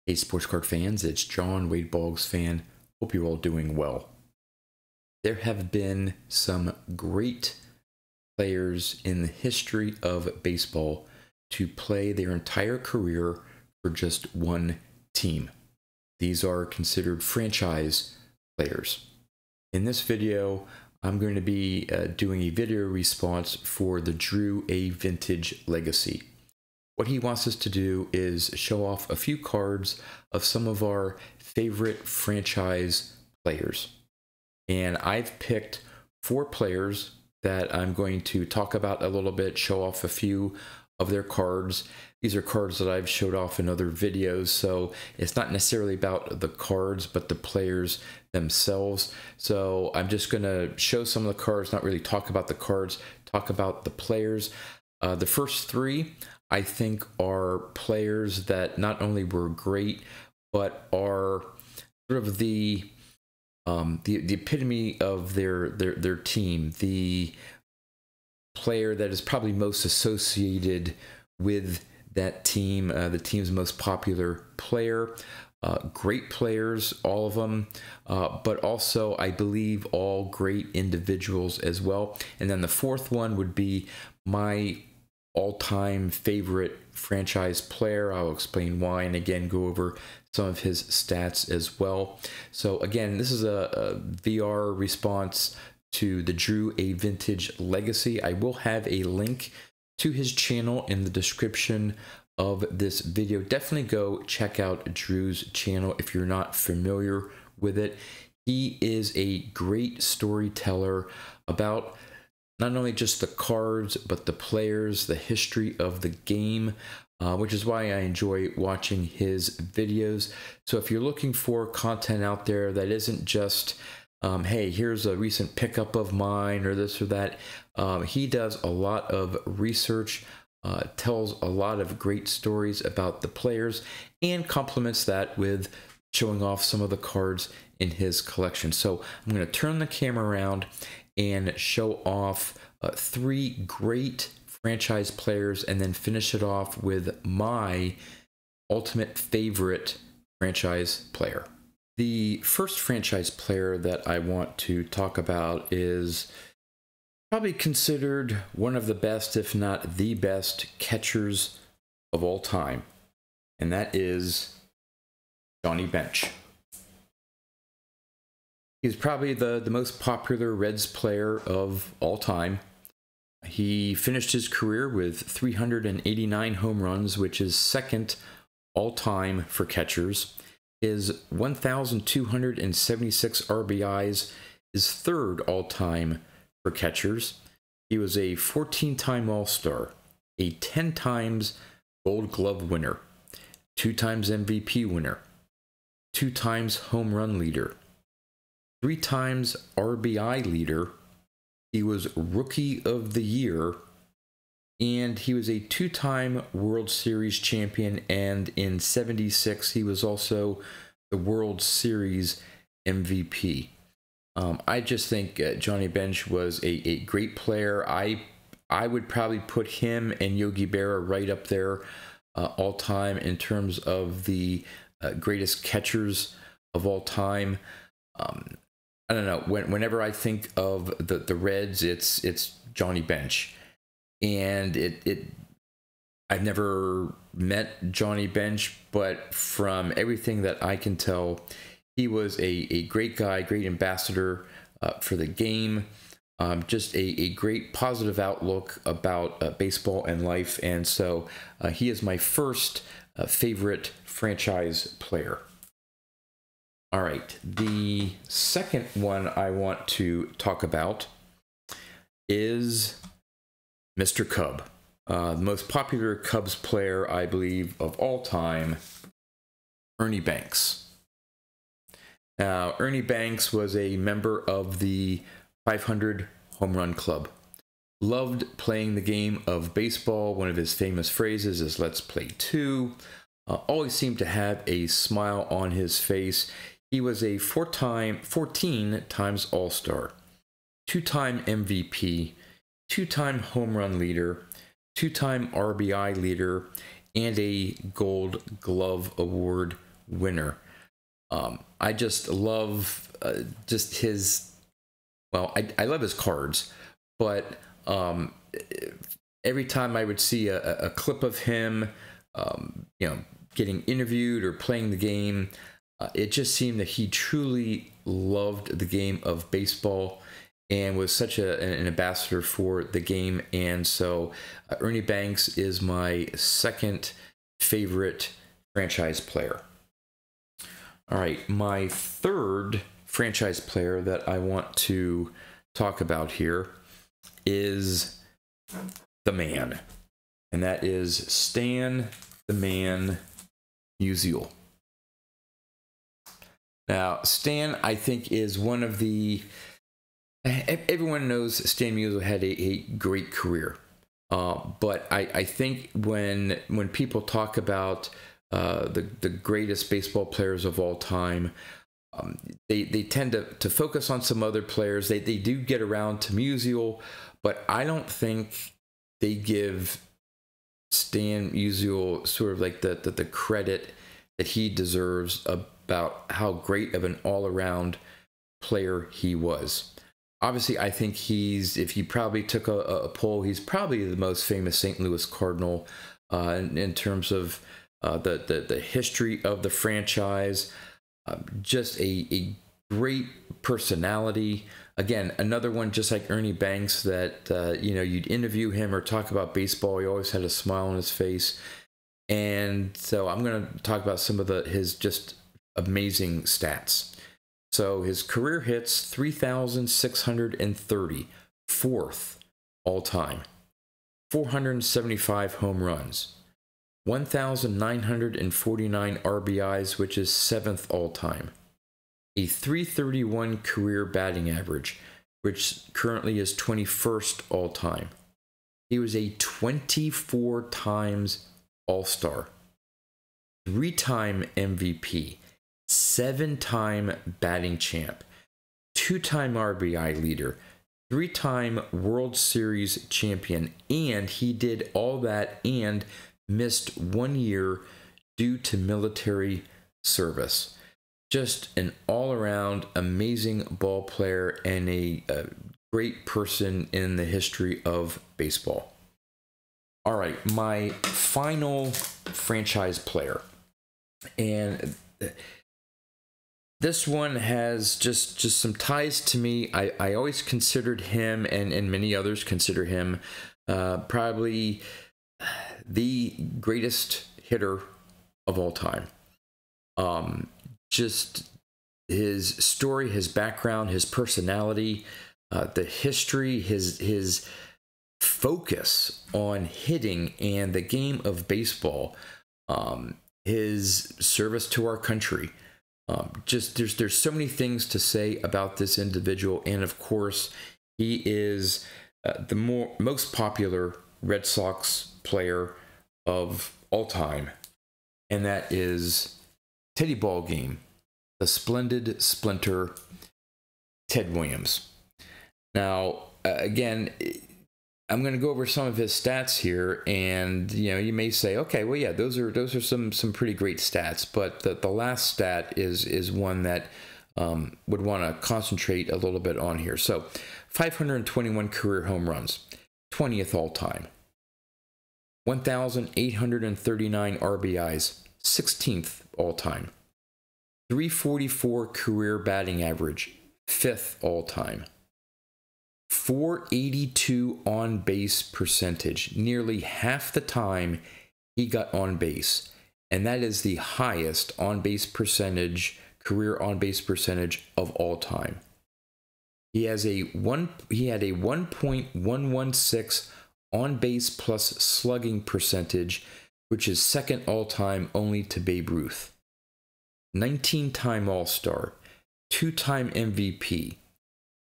Hey, sports card fans, it's John, Wade Boggs fan. Hope you're all doing well. There have been some great players in the history of baseball to play their entire career for just one team. These are considered franchise players. In this video, I'm going to be doing a video response for the Drew A Vintage Legacy. What he wants us to do is show off a few cards of some of our favorite franchise players. And I've picked 4 players that I'm going to talk about a little bit, show off a few of their cards. These are cards that I've showed off in other videos, so it's not necessarily about the cards, but the players themselves. So I'm just going to show some of the cards, not really talk about the cards, talk about the players. The first 3, I think, are players that not only were great, but are sort of the epitome of their team, the player that is probably most associated with that team, the team's most popular player. Great players, all of them, but also I believe all great individuals as well. And then the 4th one would be my all-time favorite franchise player. I'll explain why, and again go over some of his stats as well. So again, this is a VR response to the Drew A Vintage Legacy. I will have a link to his channel in the description of this video. Definitely go check out Drew's channel if you're not familiar with it. He is a great storyteller about not only just the cards, but the players, the history of the game, which is why I enjoy watching his videos. So if you're looking for content out there that isn't just, hey, here's a recent pickup of mine or this or that, he does a lot of research, tells a lot of great stories about the players, and complements that with showing off some of the cards in his collection. So I'm going to turn the camera around and show off 3 great franchise players, and then finish it off with my ultimate favorite franchise player. The first franchise player that I want to talk about is probably considered one of the best, if not the best, catchers of all time, and that is Ernie Banks. He's probably the most popular Reds player of all time. He finished his career with 389 home runs, which is 2nd all-time for catchers. His 1,276 RBIs is 3rd all-time for catchers. He was a 14-time All-Star, a 10 times Gold Glove winner, 2 times MVP winner, 2 times home run leader, 3 times RBI leader. He was Rookie of the Year, and he was a 2-time World Series champion, and in '76 he was also the World Series MVP. I just think Ernie Banks was a great player. I would probably put him and Yogi Berra right up there all time in terms of the greatest catchers of all time. I don't know, whenever I think of the Reds, it's Ernie Banks. And I've never met Ernie Banks, but from everything that I can tell, he was a great guy, great ambassador for the game, just a great positive outlook about baseball and life. And so he is my first favorite franchise player. All right, the second one I want to talk about is Mr. Cub, the most popular Cubs player, I believe, of all time, Ernie Banks. Now, Ernie Banks was a member of the 500 Home Run Club. Loved playing the game of baseball. One of his famous phrases is, "Let's play 2." Always seemed to have a smile on his face. He was a 14 times All-Star, 2-time MVP, 2-time home run leader, 2-time RBI leader, and a Gold Glove Award winner. I just love just his, well, I love his cards, but every time I would see a clip of him, you know, getting interviewed or playing the game, it just seemed that he truly loved the game of baseball and was such an ambassador for the game. And so Ernie Banks is my second favorite franchise player. All right, my third franchise player that I want to talk about here is the man, and that is Stan the Man Musial. Now, Stan, I think, is one of the... Everyone knows Stan Musial had a great career. But I think when people talk about the greatest baseball players of all time, they tend to focus on some other players. They do get around to Musial, but I don't think they give Stan Musial sort of like the credit that he deserves about how great of an all-around player he was. Obviously, I think if you probably took a poll, he's probably the most famous St. Louis Cardinal in terms of the history of the franchise. Just a great personality. Again, another one just like Ernie Banks that, you know, you'd interview him or talk about baseball. He always had a smile on his face. And so I'm going to talk about some of his just amazing stats. So his career hits 3,630, fourth all time. 475 home runs. 1,949 RBIs, which is seventh all time. A 331 career batting average, which currently is 21st all time. He was a 24 times All-Star. 3-time MVP. 7-time batting champ, 2-time RBI leader, 3-time World Series champion, and he did all that and missed 1 year due to military service. Just an all-around amazing ball player and a great person in the history of baseball. All right, my final franchise player, and this one has just some ties to me. I always considered him, and many others consider him, probably the greatest hitter of all time. Just his story, his background, his personality, the history, his focus on hitting and the game of baseball, his service to our country. Just there's so many things to say about this individual, and of course he is the most popular Red Sox player of all time, and that is Teddy Ballgame, the splendid splinter, Ted Williams. Now, again, I'm going to go over some of his stats here, and you may say, okay, well, yeah, those are some pretty great stats, but the last stat is one that would want to concentrate a little bit on here. So, 521 career home runs, 20th all time. 1,839 RBIs, 16th all time. 344 career batting average, 5th all time. 482 on base percentage, nearly half the time he got on base, and that is the highest on base percentage, career on base percentage of all time. He had a 1.116 on base plus slugging percentage, which is second all time only to Babe Ruth. 19-time All-Star, 2-time MVP,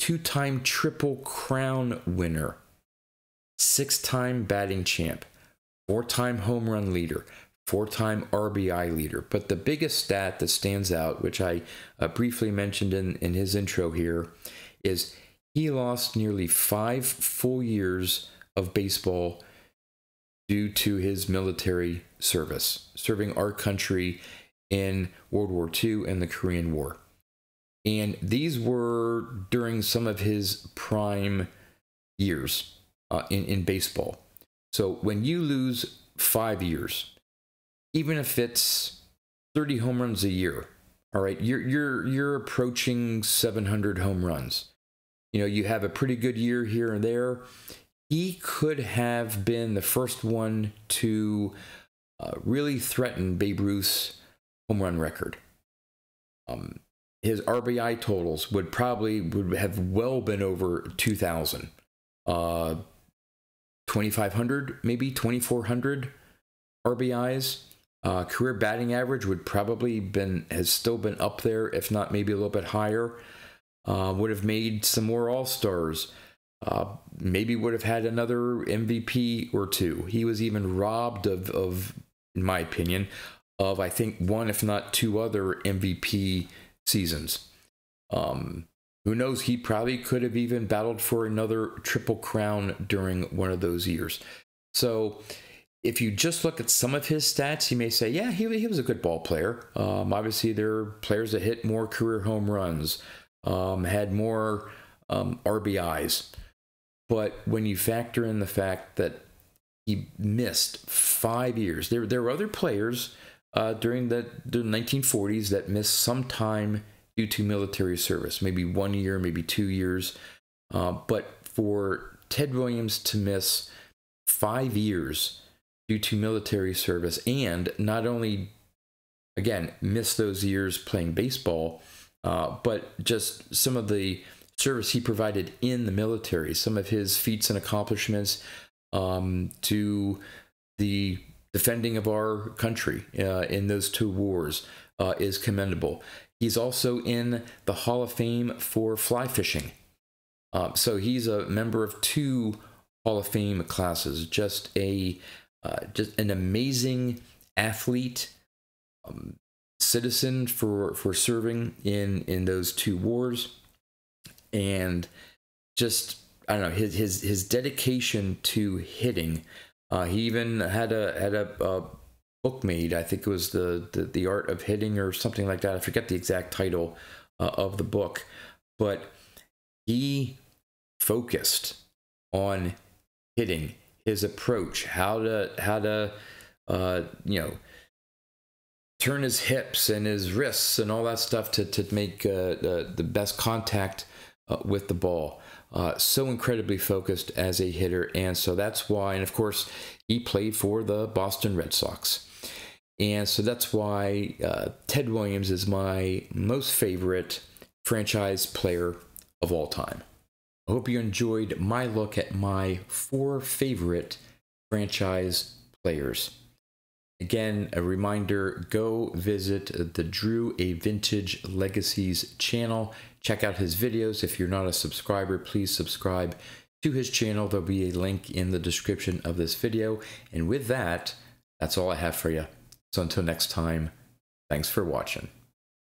2-time Triple Crown winner, 6-time batting champ, 4-time home run leader, 4-time RBI leader. But the biggest stat that stands out, which I briefly mentioned in his intro here, is he lost nearly 5 full years of baseball due to his military service, serving our country in World War II and the Korean War. And these were during some of his prime years in baseball. So when you lose 5 years, even if it's 30 home runs a year, all right, you're approaching 700 home runs. You know, you have a pretty good year here and there. He could have been the first one to really threaten Babe Ruth's home run record. His RBI totals would have well been over 2,000. 2,500, maybe 2,400 RBIs. Career batting average would probably has still been up there, if not maybe a little bit higher. Would have made some more All-Stars. Maybe would have had another MVP or two. He was even robbed of, in my opinion, of I think one, if not two other MVP seasons. Who knows? He probably could have even battled for another Triple Crown during one of those years. So if you just look at some of his stats, you may say, yeah, he was a good ball player. Obviously, there are players that hit more career home runs, had more RBIs. But when you factor in the fact that he missed 5 years, there were other players during the 1940s that missed some time due to military service, maybe 1 year, maybe 2 years. But for Ted Williams to miss 5 years due to military service, and not only, again, miss those years playing baseball, but just some of the service he provided in the military, some of his feats and accomplishments to the defending of our country in those two wars is commendable. He's also in the Hall of Fame for fly fishing. So he's a member of 2 Hall of Fame classes. Just an amazing athlete, citizen for serving in those 2 wars, and just, I don't know, his dedication to hitting. He even had a book made. I think it was the Art of Hitting or something like that. I forget the exact title of the book, but he focused on hitting, his approach, how to turn his hips and his wrists and all that stuff to make the best contact with the ball. So incredibly focused as a hitter, and so that's why, and of course he played for the Boston Red Sox, and so that's why Ted Williams is my most favorite franchise player of all time. I hope you enjoyed my look at my 4 favorite franchise players. Again, a reminder, go visit the Drew A Vintage Legacies channel. Check out his videos. If you're not a subscriber, please subscribe to his channel. There'll be a link in the description of this video. And with that, that's all I have for you. So until next time, thanks for watching.